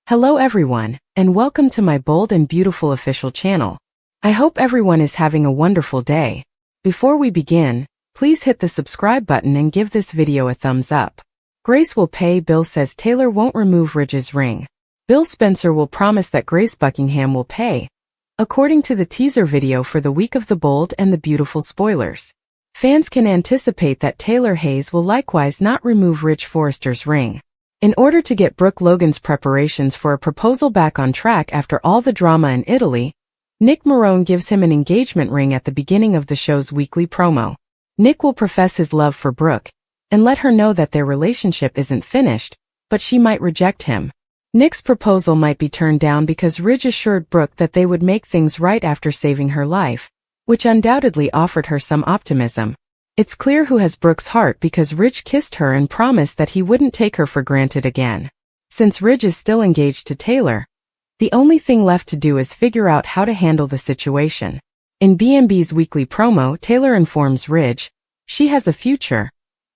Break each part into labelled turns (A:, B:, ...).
A: Hello everyone, and welcome to my bold and beautiful official channel. I hope everyone is having a wonderful day. Before we begin, please hit the subscribe button and give this video a thumbs up. Grace will pay. Bill says Taylor won't remove Ridge's ring. Bill Spencer will promise that Grace Buckingham will pay. According to the teaser video for the week of the bold and the beautiful spoilers, fans can anticipate that Taylor Hayes will likewise not remove Ridge Forrester's ring. In order to get Brooke Logan's preparations for a proposal back on track after all the drama in Italy, Nick Marone gives him an engagement ring at the beginning of the show's weekly promo. Nick will profess his love for Brooke and let her know that their relationship isn't finished, but she might reject him. Nick's proposal might be turned down because Ridge assured Brooke that they would make things right after saving her life, which undoubtedly offered her some optimism. It's clear who has Brooke's heart because Ridge kissed her and promised that he wouldn't take her for granted again. Since Ridge is still engaged to Taylor, the only thing left to do is figure out how to handle the situation. In B&B's weekly promo, Taylor informs Ridge, "She has a future,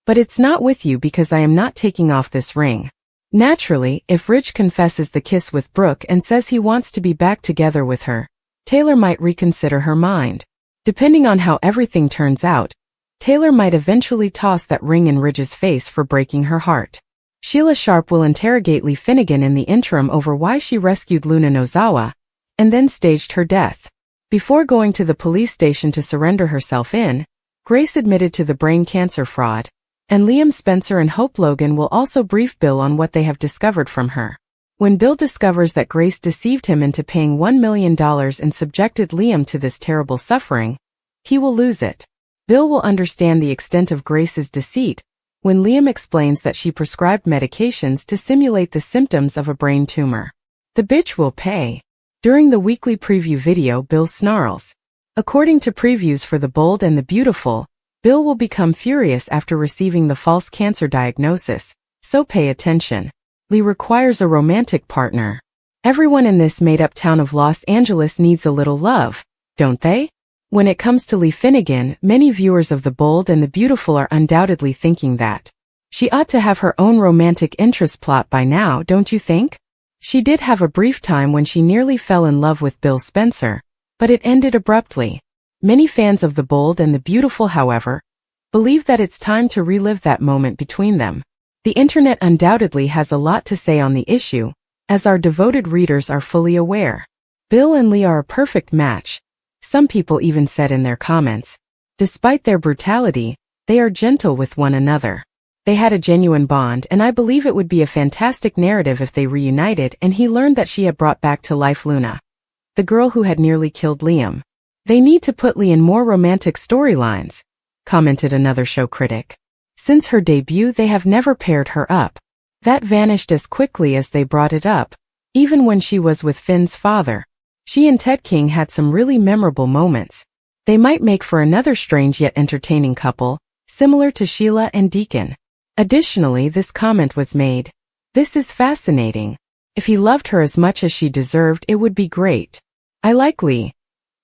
A: but it's not with you because I am not taking off this ring." Naturally, if Ridge confesses the kiss with Brooke and says he wants to be back together with her, Taylor might reconsider her mind. Depending on how everything turns out, Taylor might eventually toss that ring in Ridge's face for breaking her heart. Sheila Sharp will interrogate Lee Finnegan in the interim over why she rescued Luna Nozawa and then staged her death. Before going to the police station to surrender herself in, Grace admitted to the brain cancer fraud, and Liam Spencer and Hope Logan will also brief Bill on what they have discovered from her. When Bill discovers that Grace deceived him into paying $1 million and subjected Liam to this terrible suffering, he will lose it. Bill will understand the extent of Grace's deceit when Liam explains that she prescribed medications to simulate the symptoms of a brain tumor. The bitch will pay. During the weekly preview video, Bill snarls. According to previews for The Bold and the Beautiful, Bill will become furious after receiving the false cancer diagnosis, so pay attention. Lee requires a romantic partner. Everyone in this made-up town of Los Angeles needs a little love, don't they? When it comes to Lee Finnegan, many viewers of The Bold and the Beautiful are undoubtedly thinking that she ought to have her own romantic interest plot by now, don't you think? She did have a brief time when she nearly fell in love with Bill Spencer, but it ended abruptly. Many fans of The Bold and the Beautiful, however, believe that it's time to relive that moment between them. The internet undoubtedly has a lot to say on the issue, as our devoted readers are fully aware. Bill and Lee are a perfect match. Some people even said in their comments, despite their brutality, they are gentle with one another. They had a genuine bond, and I believe it would be a fantastic narrative if they reunited and he learned that she had brought back to life Luna, the girl who had nearly killed Liam. They need to put Lee in more romantic storylines, commented another show critic. Since her debut, they have never paired her up. That vanished as quickly as they brought it up, even when she was with Finn's father. She and Ted King had some really memorable moments. They might make for another strange yet entertaining couple, similar to Sheila and Deacon. Additionally, this comment was made. This is fascinating. If he loved her as much as she deserved, it would be great. I like Lee.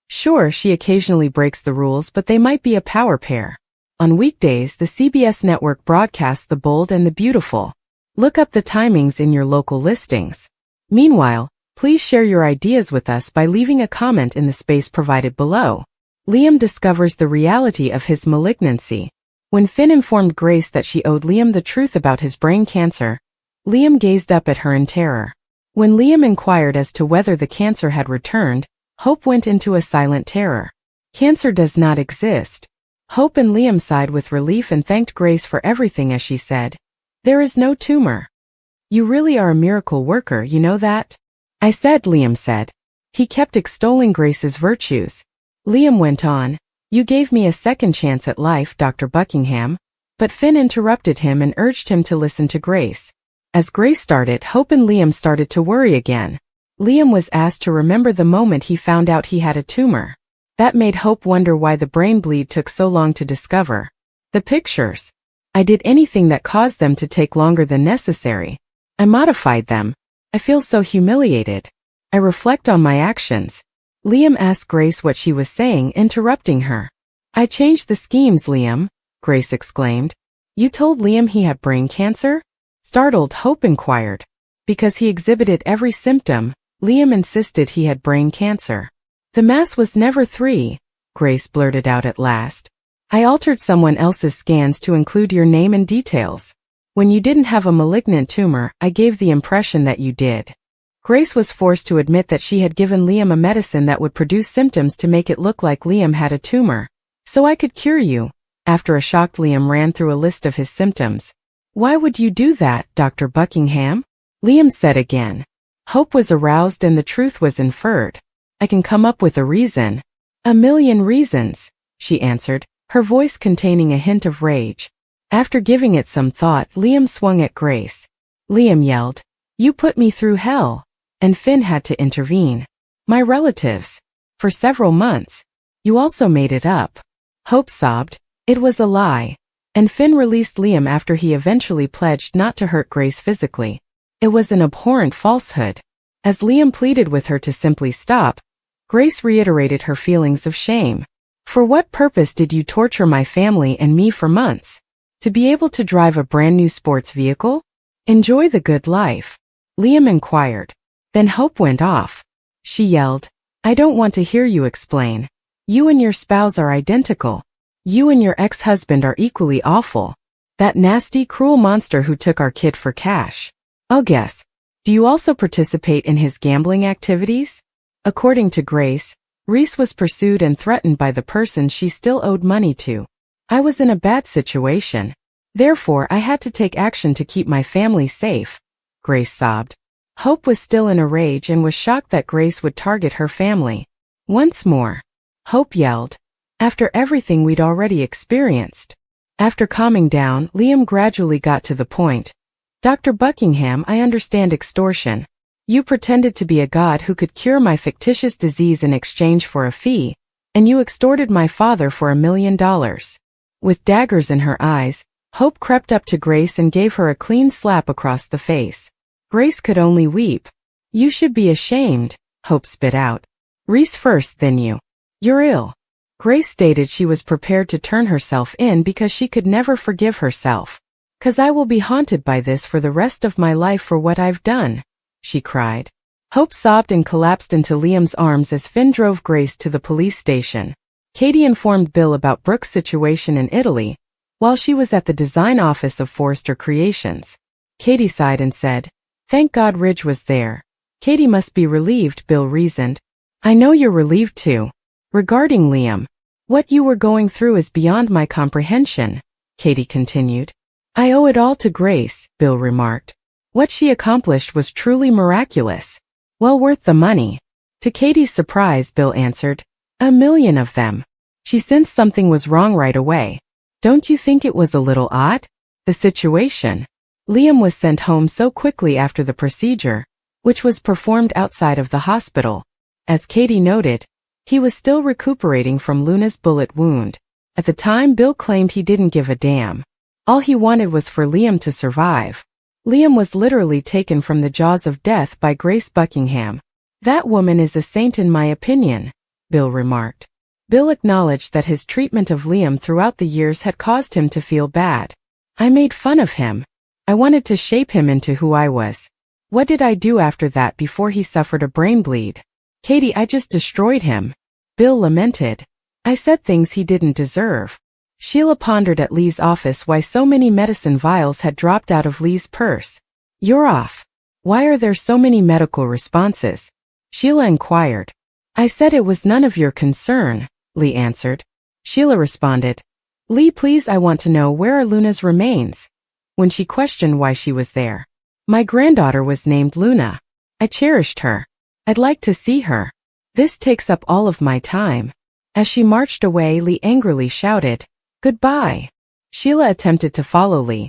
A: Sure, she occasionally breaks the rules, but they might be a power pair. On weekdays, the CBS network broadcasts The Bold and the Beautiful. Look up the timings in your local listings. Meanwhile, please share your ideas with us by leaving a comment in the space provided below. Liam discovers the reality of his malignancy. When Finn informed Grace that she owed Liam the truth about his brain cancer, Liam gazed up at her in terror. When Liam inquired as to whether the cancer had returned, Hope went into a silent terror. Cancer does not exist. Hope and Liam sighed with relief and thanked Grace for everything as she said, "There is no tumor. You really are a miracle worker, you know that?" "I said," Liam said. He kept extolling Grace's virtues. Liam went on, "You gave me a second chance at life, Dr. Buckingham." But Finn interrupted him and urged him to listen to Grace. As Grace started, Hope and Liam started to worry again. Liam was asked to remember the moment he found out he had a tumor. That made Hope wonder why the brain bleed took so long to discover. "The pictures. I did anything that caused them to take longer than necessary. I modified them. I feel so humiliated. I reflect on my actions." Liam asked Grace what she was saying, interrupting her. "I changed the schemes, Liam," Grace exclaimed. "You told Liam he had brain cancer?" Startled, Hope inquired. Because he exhibited every symptom, Liam insisted he had brain cancer. The mass was never 3, Grace blurted out at last. I altered someone else's scans to include your name and details. When you didn't have a malignant tumor, I gave the impression that you did. Grace was forced to admit that she had given Liam a medicine that would produce symptoms to make it look like Liam had a tumor. So I could cure you. After a shocked Liam ran through a list of his symptoms. Why would you do that, Dr. Buckingham? Liam said again. Hope was aroused and the truth was inferred. I can come up with a reason. A million reasons, she answered, her voice containing a hint of rage. After giving it some thought, Liam swung at Grace. Liam yelled, You put me through hell. And Finn had to intervene. My relatives. For several months. You also made it up. Hope sobbed. It was a lie. And Finn released Liam after he eventually pledged not to hurt Grace physically. It was an abhorrent falsehood. As Liam pleaded with her to simply stop, Grace reiterated her feelings of shame. For what purpose did you torture my family and me for months? To be able to drive a brand new sports vehicle? Enjoy the good life? Liam inquired. Then Hope went off. She yelled, I don't want to hear you explain. You and your spouse are identical. You and your ex-husband are equally awful. That nasty, cruel monster who took our kid for cash. I'll guess. Do you also participate in his gambling activities? According to Grace, Reese was pursued and threatened by the person she still owed money to. I was in a bad situation. Therefore, I had to take action to keep my family safe. Grace sobbed. Hope was still in a rage and was shocked that Grace would target her family. Once more. Hope yelled. After everything we'd already experienced. After calming down, Liam gradually got to the point. Dr. Buckingham, I understand extortion. You pretended to be a god who could cure my fictitious disease in exchange for a fee, and you extorted my father for $1 million. With daggers in her eyes, Hope crept up to Grace and gave her a clean slap across the face. Grace could only weep. You should be ashamed, Hope spit out. Reese first, then you. You're ill. Grace stated she was prepared to turn herself in because she could never forgive herself. 'Cause I will be haunted by this for the rest of my life for what I've done, she cried. Hope sobbed and collapsed into Liam's arms as Finn drove Grace to the police station. Katie informed Bill about Brooke's situation in Italy, while she was at the design office of Forrester Creations. Katie sighed and said, Thank God Ridge was there. Katie must be relieved, Bill reasoned. I know you're relieved too. Regarding Liam, what you were going through is beyond my comprehension, Katie continued. I owe it all to Grace, Bill remarked. What she accomplished was truly miraculous. Well worth the money. To Katie's surprise, Bill answered, 1 million of them. She sensed something was wrong right away. Don't you think it was a little odd? The situation. Liam was sent home so quickly after the procedure, which was performed outside of the hospital. As Katie noted, he was still recuperating from Luna's bullet wound. At the time, Bill claimed he didn't give a damn. All he wanted was for Liam to survive. Liam was literally taken from the jaws of death by Grace Buckingham. That woman is a saint in my opinion, Bill remarked. Bill acknowledged that his treatment of Liam throughout the years had caused him to feel bad. I made fun of him. I wanted to shape him into who I was. What did I do after that before he suffered a brain bleed? Katie, I just destroyed him. Bill lamented. I said things he didn't deserve. Sheila pondered at Lee's office why so many medicine vials had dropped out of Lee's purse. You're off. Why are there so many medical responses? Sheila inquired. I said it was none of your concern, Lee answered. Sheila responded. Lee, please, I want to know where are Luna's remains? When she questioned why she was there. My granddaughter was named Luna. I cherished her. I'd like to see her. This takes up all of my time. As she marched away, Lee angrily shouted, Goodbye. Sheila attempted to follow Lee,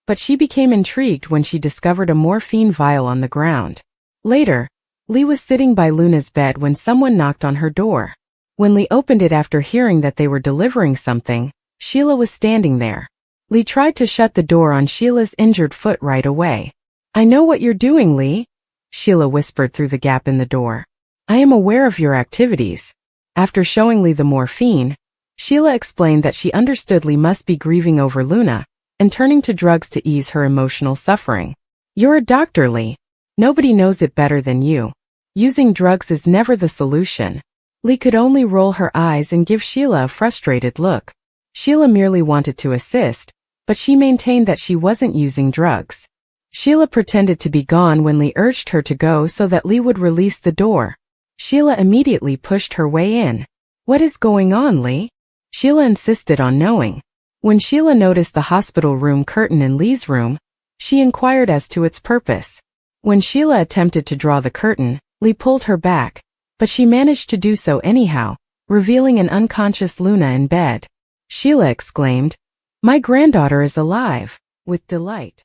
A: but she became intrigued when she discovered a morphine vial on the ground. Later, Lee was sitting by Luna's bed when someone knocked on her door. When Lee opened it after hearing that they were delivering something, Sheila was standing there. Lee tried to shut the door on Sheila's injured foot right away. I know what you're doing, Lee, Sheila whispered through the gap in the door. I am aware of your activities. After showing Lee the morphine, Sheila explained that she understood Lee must be grieving over Luna and turning to drugs to ease her emotional suffering. You're a doctor, Lee. Nobody knows it better than you. Using drugs is never the solution. Lee could only roll her eyes and give Sheila a frustrated look. Sheila merely wanted to assist, but she maintained that she wasn't using drugs. Sheila pretended to be gone when Lee urged her to go so that Lee would release the door. Sheila immediately pushed her way in. "What is going on, Lee?" Sheila insisted on knowing. When Sheila noticed the hospital room curtain in Lee's room, she inquired as to its purpose. When Sheila attempted to draw the curtain, Lee pulled her back, but she managed to do so anyhow, revealing an unconscious Luna in bed. Sheila exclaimed, "My granddaughter is alive," with delight.